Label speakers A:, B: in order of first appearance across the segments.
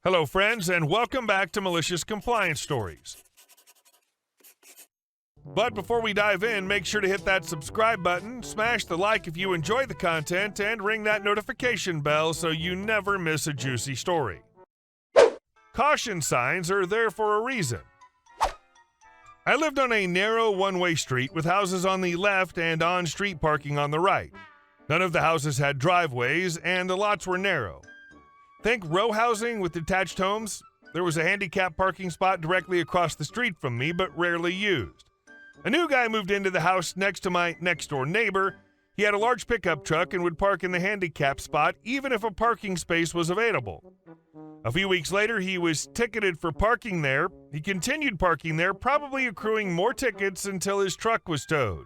A: Hello, friends, and welcome back to Malicious Compliance Stories. But before we dive in, make sure to hit that subscribe button, smash the like if you enjoy the content, and ring that notification bell so you never miss a juicy story. Caution signs are there for a reason. I lived on a narrow one-way street with houses on the left and on-street parking on the right. None of the houses had driveways, and the lots were narrow. Think row housing with detached homes? There was a handicap parking spot directly across the street from me, but rarely used. A new guy moved into the house next to my next-door neighbor. He had a large pickup truck and would park in the handicap spot even if a parking space was available. A few weeks later, he was ticketed for parking there. He continued parking there, probably accruing more tickets until his truck was towed.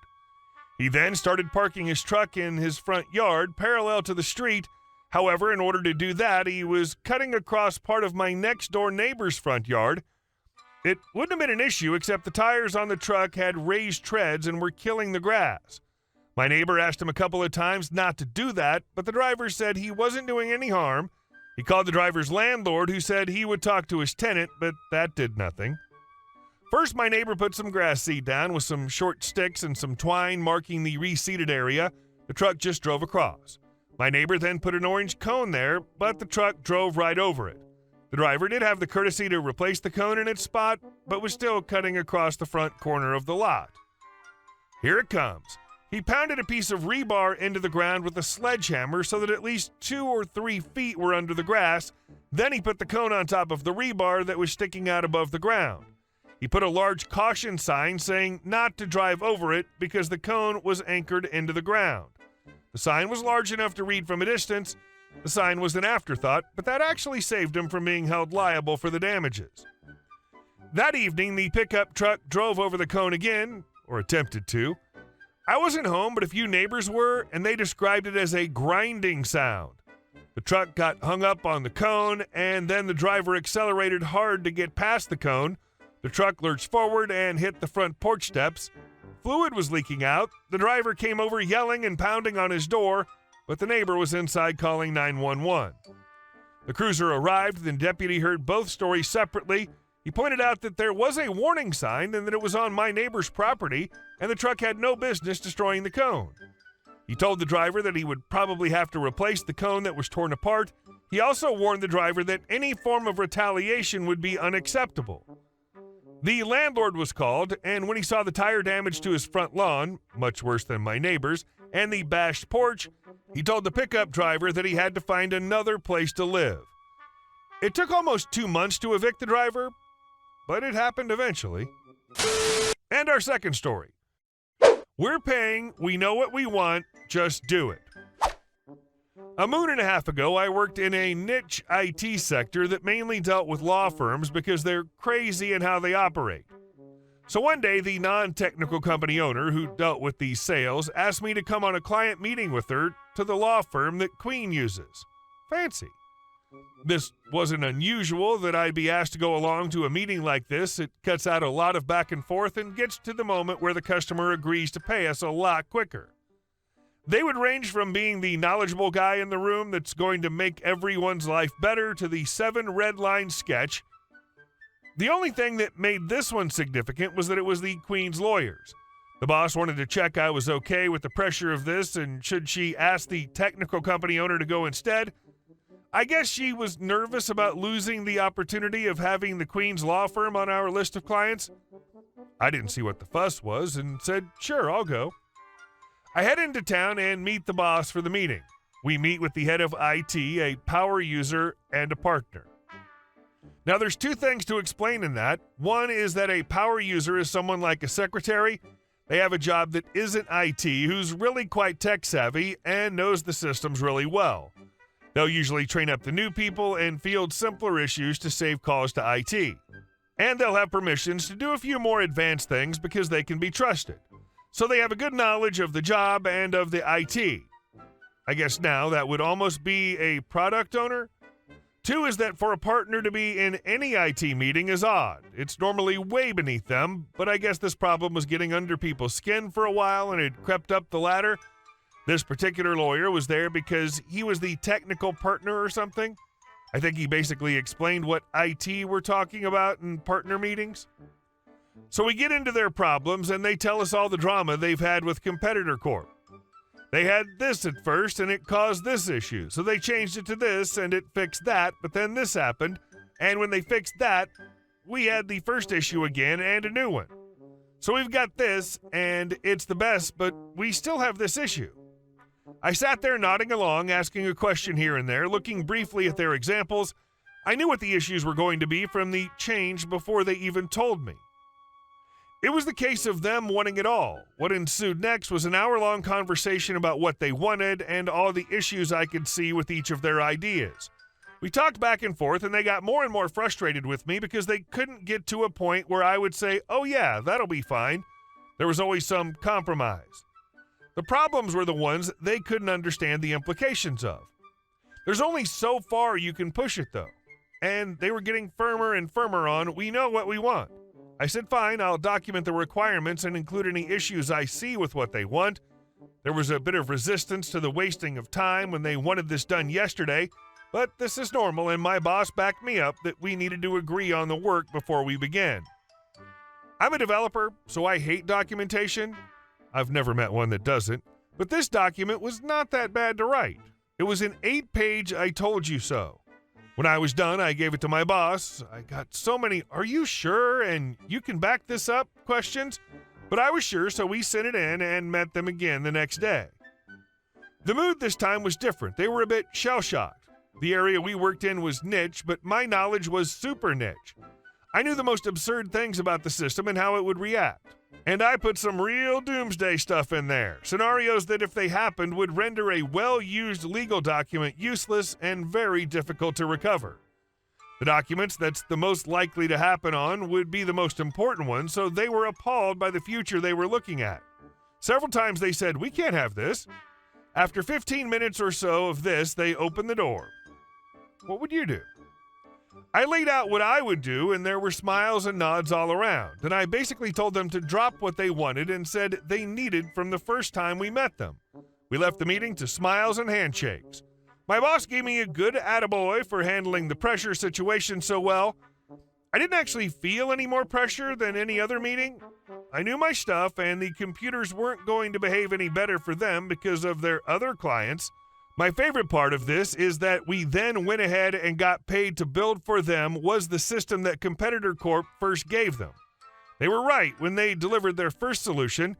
A: He then started parking his truck in his front yard, parallel to the street. However, in order to do that, he was cutting across part of my next-door neighbor's front yard. It wouldn't have been an issue, except the tires on the truck had raised treads and were killing the grass. My neighbor asked him a couple of times not to do that, but the driver said he wasn't doing any harm. He called the driver's landlord, who said he would talk to his tenant, but that did nothing. First, my neighbor put some grass seed down with some short sticks and some twine marking the reseeded area. The truck just drove across. My neighbor then put an orange cone there, but the truck drove right over it. The driver did have the courtesy to replace the cone in its spot, but was still cutting across the front corner of the lot. Here it comes. He pounded a piece of rebar into the ground with a sledgehammer so that at least 2 or 3 feet were under the grass. Then he put the cone on top of the rebar that was sticking out above the ground. He put a large caution sign saying not to drive over it because the cone was anchored into the ground. The sign was large enough to read from a distance. The sign was an afterthought, but that actually saved him from being held liable for the damages. That evening, the pickup truck drove over the cone again, or attempted to. I wasn't home, but a few neighbors were, and they described it as a grinding sound. The truck got hung up on the cone, and then the driver accelerated hard to get past the cone. The truck lurched forward and hit the front porch steps. Fluid was leaking out. The driver came over yelling and pounding on his door, but the neighbor was inside calling 911. The cruiser arrived, and the deputy heard both stories separately. He pointed out that there was a warning sign and that it was on my neighbor's property, and the truck had no business destroying the cone. He told the driver that he would probably have to replace the cone that was torn apart. He also warned the driver that any form of retaliation would be unacceptable. The landlord was called, and when he saw the tire damage to his front lawn, much worse than my neighbor's, and the bashed porch, he told the pickup driver that he had to find another place to live. It took almost 2 months to evict the driver, but it happened eventually. And our second story. We're paying, we know what we want, just do it. A moon and a half ago, I worked in a niche IT sector that mainly dealt with law firms because they're crazy in how they operate. So one day, the non-technical company owner who dealt with these sales asked me to come on a client meeting with her to the law firm that Queen uses. Fancy. This wasn't unusual that I'd be asked to go along to a meeting like this. It cuts out a lot of back and forth and gets to the moment where the customer agrees to pay us a lot quicker. They would range from being the knowledgeable guy in the room that's going to make everyone's life better to the 7 red line sketch. The only thing that made this one significant was that it was the Queen's lawyers. The boss wanted to check I was okay with the pressure of this, and should she ask the technical company owner to go instead? I guess she was nervous about losing the opportunity of having the Queen's law firm on our list of clients. I didn't see what the fuss was and said, sure, I'll go. I head into town and meet the boss for the meeting. We meet with the head of IT, a power user, and a partner. Now, there's 2 things to explain in that. One is that a power user is someone like a secretary. They have a job that isn't IT, who's really quite tech-savvy and knows the systems really well. They'll usually train up the new people and field simpler issues to save calls to IT. And they'll have permissions to do a few more advanced things because they can be trusted. So they have a good knowledge of the job and of the IT. I guess now that would almost be a product owner. 2 is that for a partner to be in any IT meeting is odd. It's normally way beneath them, but I guess this problem was getting under people's skin for a while and it crept up the ladder. This particular lawyer was there because he was the technical partner or something. I think he basically explained what IT were talking about in partner meetings. So we get into their problems, and they tell us all the drama they've had with Competitor Corp. They had this at first, and it caused this issue. So they changed it to this, and it fixed that, but then this happened. And when they fixed that, we had the first issue again and a new one. So we've got this, and it's the best, but we still have this issue. I sat there nodding along, asking a question here and there, looking briefly at their examples. I knew what the issues were going to be from the change before they even told me. It was the case of them wanting it all. What ensued next was an hour-long conversation about what they wanted and all the issues I could see with each of their ideas. We talked back and forth, and they got more and more frustrated with me because they couldn't get to a point where I would say, oh yeah, that'll be fine. There was always some compromise. The problems were the ones they couldn't understand the implications of. There's only so far you can push it, though. And they were getting firmer and firmer on, we know what we want. I said, fine, I'll document the requirements and include any issues I see with what they want. There was a bit of resistance to the wasting of time when they wanted this done yesterday, but this is normal, and my boss backed me up that we needed to agree on the work before we began. I'm a developer, so I hate documentation. I've never met one that doesn't, but this document was not that bad to write. It was an 8-page I told you so. When I was done, I gave it to my boss. I got so many, are you sure, and you can back this up questions, but I was sure, so we sent it in and met them again the next day. The mood this time was different. They were a bit shell-shocked. The area we worked in was niche, but my knowledge was super niche. I knew the most absurd things about the system and how it would react. And I put some real doomsday stuff in there, scenarios that if they happened would render a well-used legal document useless and very difficult to recover. The documents that's the most likely to happen on would be the most important ones, so they were appalled by the future they were looking at. Several times they said, we can't have this. After 15 minutes or so of this, they opened the door. What would you do? I laid out what I would do, and there were smiles and nods all around. And I basically told them to drop what they wanted and said they needed from the first time we met them. We left the meeting to smiles and handshakes. My boss gave me a good attaboy for handling the pressure situation so well. I didn't actually feel any more pressure than any other meeting. I knew my stuff, and the computers weren't going to behave any better for them because of their other clients. My favorite part of this is that we then went ahead and got paid to build for them was the system that Competitor Corp first gave them. They were right when they delivered their first solution,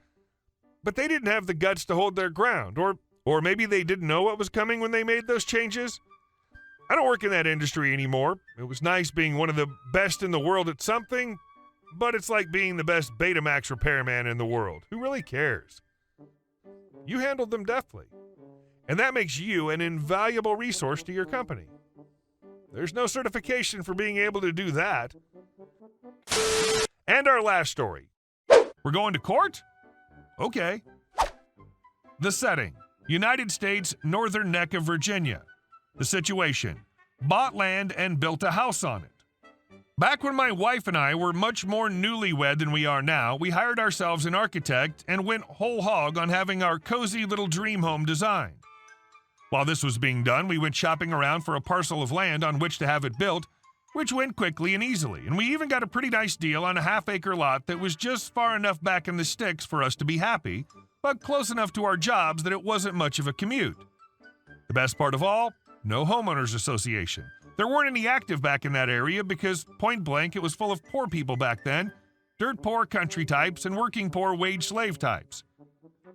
A: but they didn't have the guts to hold their ground, or maybe they didn't know what was coming when they made those changes. I don't work in that industry anymore. It was nice being one of the best in the world at something, but it's like being the best Betamax repairman in the world. Who really cares? You handled them deftly. And that makes you an invaluable resource to your company. There's no certification for being able to do that. And our last story. We're going to court? Okay. The setting: United States, northern neck of Virginia. The situation: bought land and built a house on it. Back when my wife and I were much more newlywed than we are now, we hired ourselves an architect and went whole hog on having our cozy little dream home designed. While this was being done, we went shopping around for a parcel of land on which to have it built, which went quickly and easily, and we even got a pretty nice deal on a half-acre lot that was just far enough back in the sticks for us to be happy, but close enough to our jobs that it wasn't much of a commute. The best part of all, no homeowners association. There weren't any active back in that area because, point blank, it was full of poor people back then, dirt poor country types and working poor wage slave types.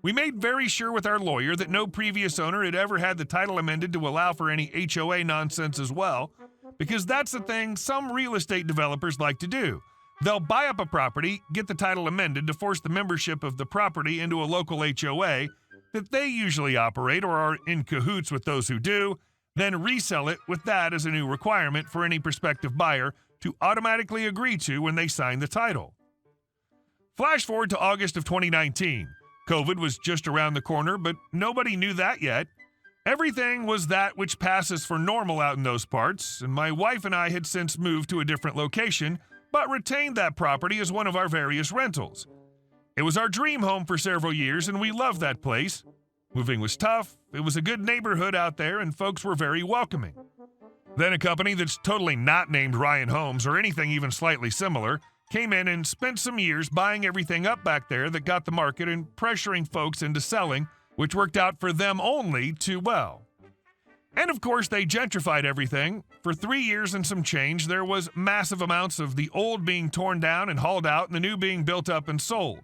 A: We made very sure with our lawyer that no previous owner had ever had the title amended to allow for any HOA nonsense as well, because that's the thing some real estate developers like to do. They'll buy up a property, get the title amended to force the membership of the property into a local HOA that they usually operate or are in cahoots with those who do, then resell it with that as a new requirement for any prospective buyer to automatically agree to when they sign the title. Flash forward to August of 2019. COVID was just around the corner, but nobody knew that yet. Everything was that which passes for normal out in those parts, and my wife and I had since moved to a different location, but retained that property as one of our various rentals. It was our dream home for several years, and we loved that place. Moving was tough, it was a good neighborhood out there, and folks were very welcoming. Then a company that's totally not named Ryan Homes or anything even slightly similar came in and spent some years buying everything up back there that got the market and pressuring folks into selling, which worked out for them only too well. And of course, they gentrified everything. For 3 years and some change, there was massive amounts of the old being torn down and hauled out and the new being built up and sold.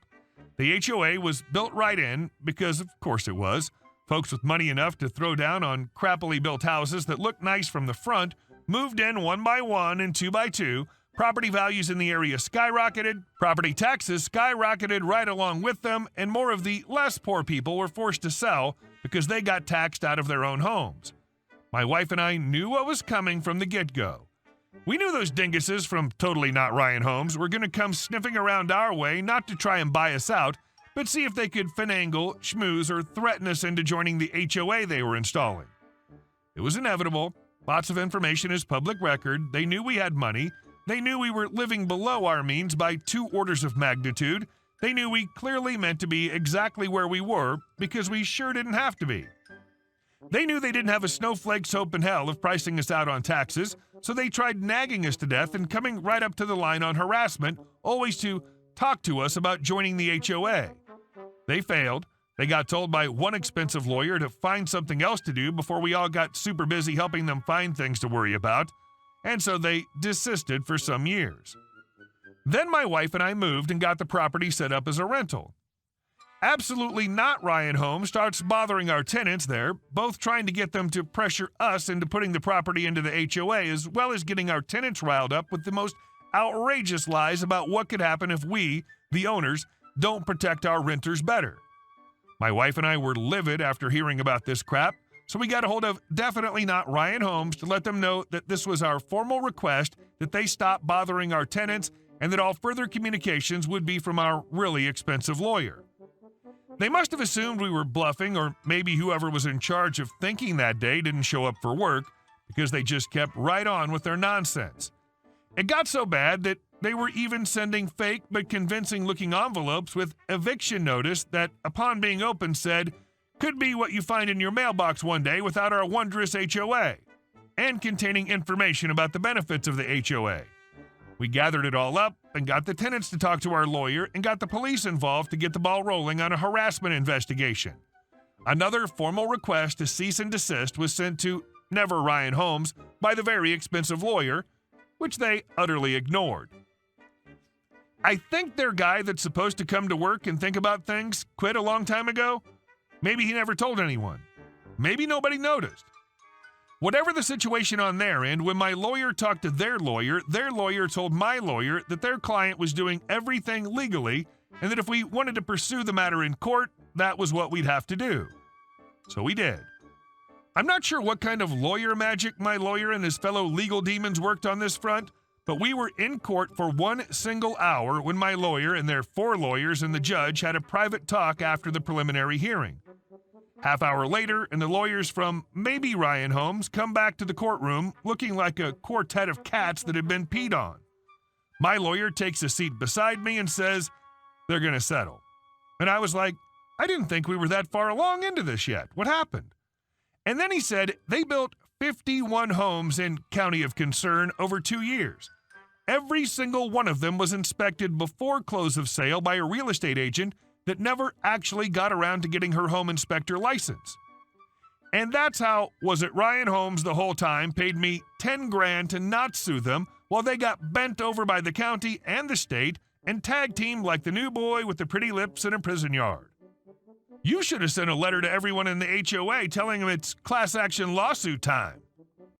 A: The HOA was built right in because, of course it was. Folks with money enough to throw down on crappily built houses that looked nice from the front moved in one by one and two by two. Property values in the area skyrocketed, property taxes skyrocketed right along with them, and more of the less poor people were forced to sell because they got taxed out of their own homes. My wife and I knew what was coming from the get-go. We knew those dinguses from Totally Not Ryan Homes were going to come sniffing around our way, not to try and buy us out, but see if they could finagle, schmooze, or threaten us into joining the HOA they were installing. It was inevitable. Lots of information is public record. They knew we had money. They knew we were living below our means by 2 orders of magnitude. They knew we clearly meant to be exactly where we were because we sure didn't have to be. They knew they didn't have a snowflake's hope in hell of pricing us out on taxes, so they tried nagging us to death and coming right up to the line on harassment, always to talk to us about joining the HOA. They failed. They got told by one expensive lawyer to find something else to do before we all got super busy helping them find things to worry about, and so they desisted for some years. Then my wife and I moved and got the property set up as a rental. Absolutely Not Ryan Homes starts bothering our tenants there, both trying to get them to pressure us into putting the property into the HOA, as well as getting our tenants riled up with the most outrageous lies about what could happen if we, the owners, don't protect our renters better. My wife and I were livid after hearing about this crap, so we got a hold of Definitely Not Ryan Homes to let them know that this was our formal request that they stop bothering our tenants and that all further communications would be from our really expensive lawyer. They must have assumed we were bluffing, or maybe whoever was in charge of thinking that day didn't show up for work, because they just kept right on with their nonsense. It got so bad that they were even sending fake but convincing-looking envelopes with eviction notice that, upon being opened, said, "Could be what you find in your mailbox one day without our wondrous HOA," and containing information about the benefits of the HOA. We gathered it all up and got the tenants to talk to our lawyer and got the police involved to get the ball rolling on a harassment investigation. Another formal request to cease and desist was sent to Never Ryan Homes by the very expensive lawyer, which they utterly ignored. I think their guy that's supposed to come to work and think about things quit a long time ago. Maybe he never told anyone. Maybe nobody noticed. Whatever the situation on their end, when my lawyer talked to their lawyer told my lawyer that their client was doing everything legally and that if we wanted to pursue the matter in court, that was what we'd have to do. So we did. I'm not sure what kind of lawyer magic my lawyer and his fellow legal demons worked on this front, but we were in court for 1 single hour when my lawyer and their 4 lawyers and the judge had a private talk after the preliminary hearing. Half hour later, and the lawyers from maybe Ryan Homes come back to the courtroom looking like a quartet of cats that had been peed on. My lawyer takes a seat beside me and says, "They're going to settle." And I was like, I didn't think we were that far along into this yet. What happened? And then he said they built 51 homes in County of Concern over 2 years. Every single one of them was inspected before close of sale by a real estate agent that never actually got around to getting her home inspector license. And that's how Was It Ryan Homes the whole time paid me $10,000 to not sue them while they got bent over by the county and the state and tag teamed like the new boy with the pretty lips in a prison yard. You should have sent a letter to everyone in the HOA telling them it's class action lawsuit time.